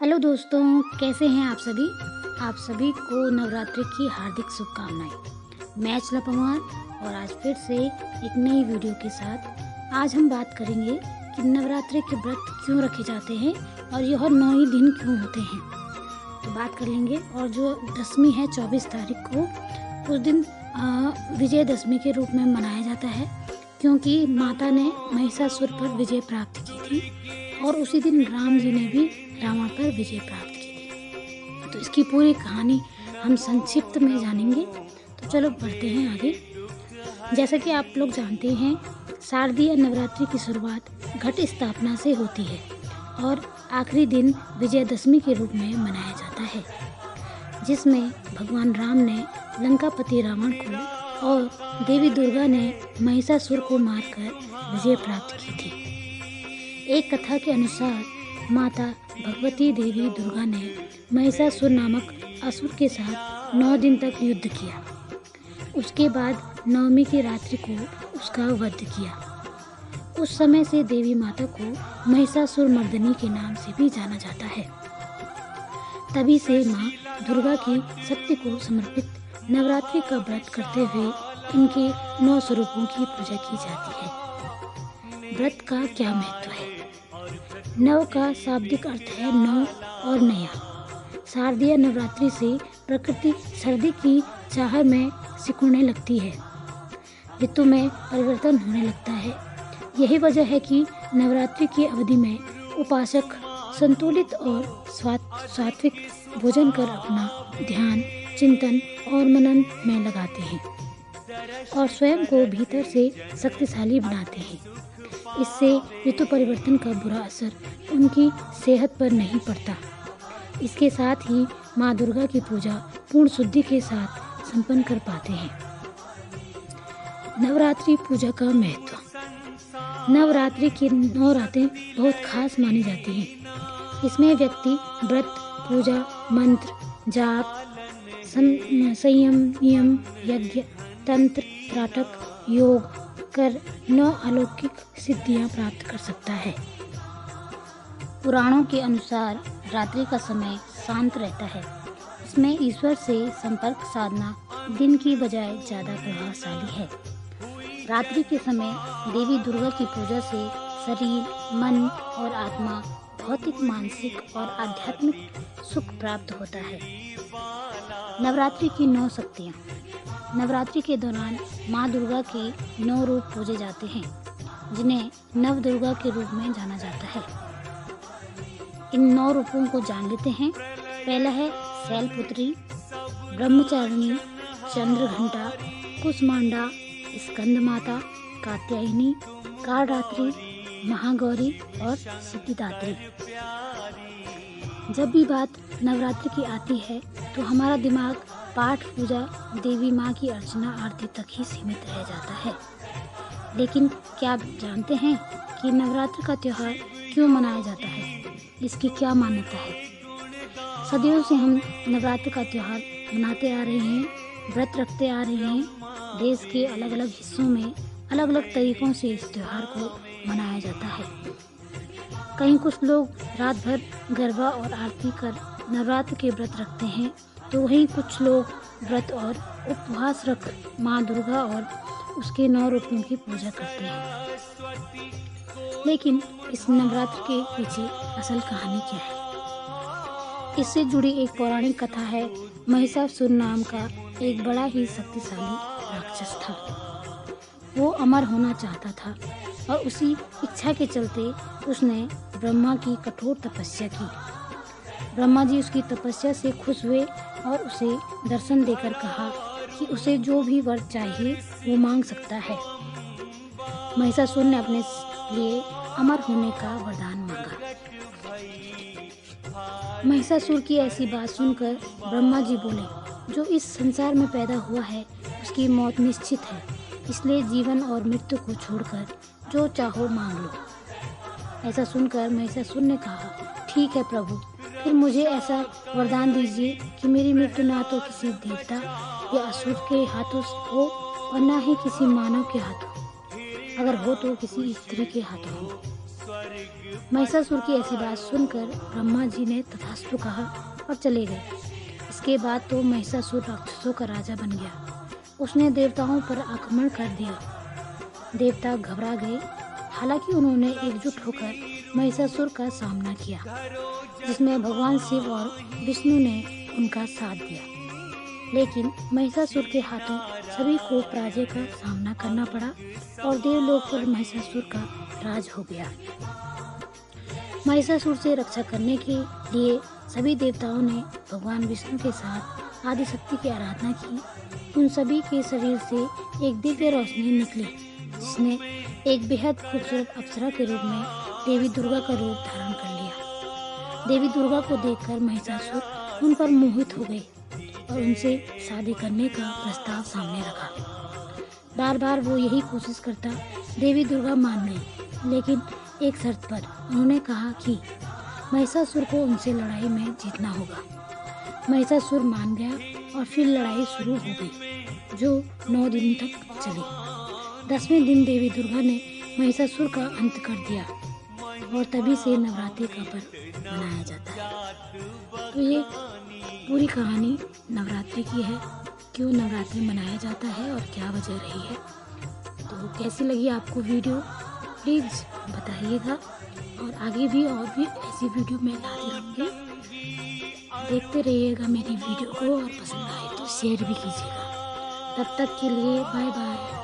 Hello दोस्तों, कैसे हैं आप सभी। आप सभी को नवरात्रि की हार्दिक शुभकामनाएं। मैं चला पवार और आज फिर से एक नई वीडियो के साथ आज हम बात करेंगे कि नवरात्रि के व्रत क्यों रखे जाते हैं और यह 9 ही दिन क्यों होते हैं। तो बात कर लेंगे। और जो दशमी है 24 तारीख को, उस दिन विजयदशमी के रूप में मनाया जाता है, क्योंकि माता ने महिषासुर पर विजय प्राप्त की थी और उसी दिन राम जी ने भी रावण पर विजय प्राप्त की थी। तो इसकी पूरी कहानी हम संक्षिप्त में जानेंगे। तो चलो बढ़ते हैं आगे। जैसा कि आप लोग जानते हैं, शारदीय नवरात्रि की शुरुआत घट स्थापना से होती है और आखिरी दिन विजयदशमी के रूप में मनाया जाता है, जिसमें भगवान राम ने लंकापति रावण को और देवी दुर्गा ने महिषासुर को मारकर विजय प्राप्त की थी। एक कथा के अनुसार माता भगवती देवी दुर्गा ने महिषासुर नामक असुर के साथ 9 दिन तक युद्ध किया। उसके बाद नवमी की रात्रि को उसका वध किया। उस समय से देवी माता को महिषासुर मर्दनी के नाम से भी जाना जाता है। तभी से माँ दुर्गा की शक्ति को समर्पित नवरात्रि का व्रत करते हुए इनके 9 स्वरूपों की पूजा की जाती है। व्रत का क्या महत्व है? नव का शाब्दिक अर्थ है 9 और नया। शारदीय नवरात्रि से प्रकृति सर्दी की चाह में सिकुड़ने लगती है, ऋतु में परिवर्तन होने लगता है। यही वजह है कि नवरात्रि की अवधि में उपासक संतुलित और सात्विक भोजन कर अपना ध्यान, चिंतन और मनन में लगाते हैं और स्वयं को भीतर से शक्तिशाली बनाते हैं। इससे ऋतु परिवर्तन का बुरा असर उनकी सेहत पर नहीं पड़ता। इसके साथ ही माँ दुर्गा की पूजा पूर्ण शुद्धि के साथ संपन्न कर पाते हैं। नवरात्रि पूजा का महत्व। नवरात्रि की 9 रातें बहुत खास मानी जाती हैं। इसमें व्यक्ति व्रत, पूजा, मंत्र, जाप, संयम, नियम, यज्ञ, तंत्र, त्राटक, योग कर 9 अलौकिक सिद्धियां प्राप्त कर सकता है। पुराणों के अनुसार रात्रि का समय शांत रहता है। इसमें ईश्वर से संपर्क साधना दिन की बजाय ज़्यादा प्रभावशाली है। रात्रि के समय देवी दुर्गा की पूजा से शरीर, मन और आत्मा भौतिक, मानसिक और आध्यात्मिक सुख प्राप्त होता है। नवरात्रि की 9 शक्तियाँ। नवरात्रि के दौरान माँ दुर्गा के 9 रूप पूजे जाते हैं, जिन्हें नव दुर्गा के रूप में जाना जाता है। इन 9 रूपों को जान लेते हैं। पहला है शैलपुत्री, ब्रह्मचारिणी, चंद्रघंटा, कुसमांडा, स्कंद माता, कात्यायनी, कालरात्रि, महागौरी और सिद्धिदात्री। जब भी बात नवरात्रि की आती है तो हमारा दिमाग पाठ, पूजा, देवी माँ की अर्चना, आरती तक ही सीमित रह जाता है। लेकिन क्या आप जानते हैं कि नवरात्रि का त्यौहार क्यों मनाया जाता है? इसकी क्या मान्यता है? सदियों से हम नवरात्रि का त्यौहार मनाते आ रहे हैं, व्रत रखते आ रहे हैं। देश के अलग अलग हिस्सों में अलग अलग तरीकों से इस त्यौहार को मनाया जाता है। कहीं कुछ लोग रात भर गरबा और आरती कर नवरात्र के व्रत रखते हैं, तो वहीं कुछ लोग व्रत और उपवास रख माँ दुर्गा और उसके 9 रूपों की पूजा करते हैं। लेकिन इस नवरात्र के पीछे असल कहानी क्या है? इससे जुड़ी एक पौराणिक कथा है। महिषासुर नाम का एक बड़ा ही शक्तिशाली राक्षस था। वो अमर होना चाहता था और उसी इच्छा के चलते उसने ब्रह्मा की कठोर तपस्या की। ब्रह्मा जी उसकी तपस्या से खुश हुए और उसे दर्शन देकर कहा कि उसे जो भी वर चाहिए वो मांग सकता है। महिषासुर ने अपने लिए अमर होने का वरदान मांगा। महिषासुर की ऐसी बात सुनकर ब्रह्मा जी बोले, जो इस संसार में पैदा हुआ है उसकी मौत निश्चित है, इसलिए जीवन और मृत्यु को छोड़कर जो चाहो मांग लो। ऐसा सुनकर महिषासुर ने कहा, ठीक है प्रभु, फिर मुझे ऐसा वरदान दीजिए कि मेरी मृत्यु ना तो किसी देवता या असुर के हाथों हो और ना ही किसी मानव के हाथों, अगर हो तो किसी स्त्री के हाथों हो। महिषासुर की ऐसी बात सुनकर ब्रह्मा जी ने तथास्तु कहा और चले गए। इसके बाद तो महिषासुर राक्षसों का राजा बन गया। उसने देवताओं पर आक्रमण कर दिया। देवता घबरा गए। हालांकि उन्होंने एकजुट होकर महिषासुर का सामना किया, जिसमें भगवान शिव और विष्णु ने उनका साथ दिया। लेकिन महिषासुर के हाथों सभी को पराजय का सामना करना पड़ा और देवलोक पर महिषासुर का राज हो गया। महिषासुर से रक्षा करने के लिए सभी देवताओं ने भगवान विष्णु के साथ आदिशक्ति की आराधना की। उन सभी के शरीर से एक दिव्य रोशनी निकली, जिसने एक बेहद खूबसूरत अप्सरा के रूप में देवी दुर्गा का रूप धारण कर लिया। देवी दुर्गा को देखकर महिषासुर उन पर मोहित हो गए और उनसे शादी करने का प्रस्ताव सामने रखा। बार बार वो यही कोशिश करता, देवी दुर्गा मान गई, लेकिन एक शर्त पर। उन्होंने कहा कि महिषासुर को उनसे लड़ाई में जीतना होगा। महिषासुर मान गया और फिर लड़ाई शुरू हो गई, जो 9 दिन तक चली। 10वें दिन देवी दुर्गा ने महिषासुर का अंत कर दिया और तभी से नवरात्रि का पर्व मनाया जाता है। तो ये पूरी कहानी नवरात्रि की है, क्यों नवरात्रि मनाया जाता है और क्या वजह रही है। तो कैसी लगी आपको वीडियो, प्लीज़ बताइएगा। और आगे भी और भी ऐसी वीडियो मैं लाती रहूँगी। देखते रहिएगा मेरी वीडियो को और पसंद आए तो शेयर भी कीजिएगा। तब तक के लिए बाय बाय।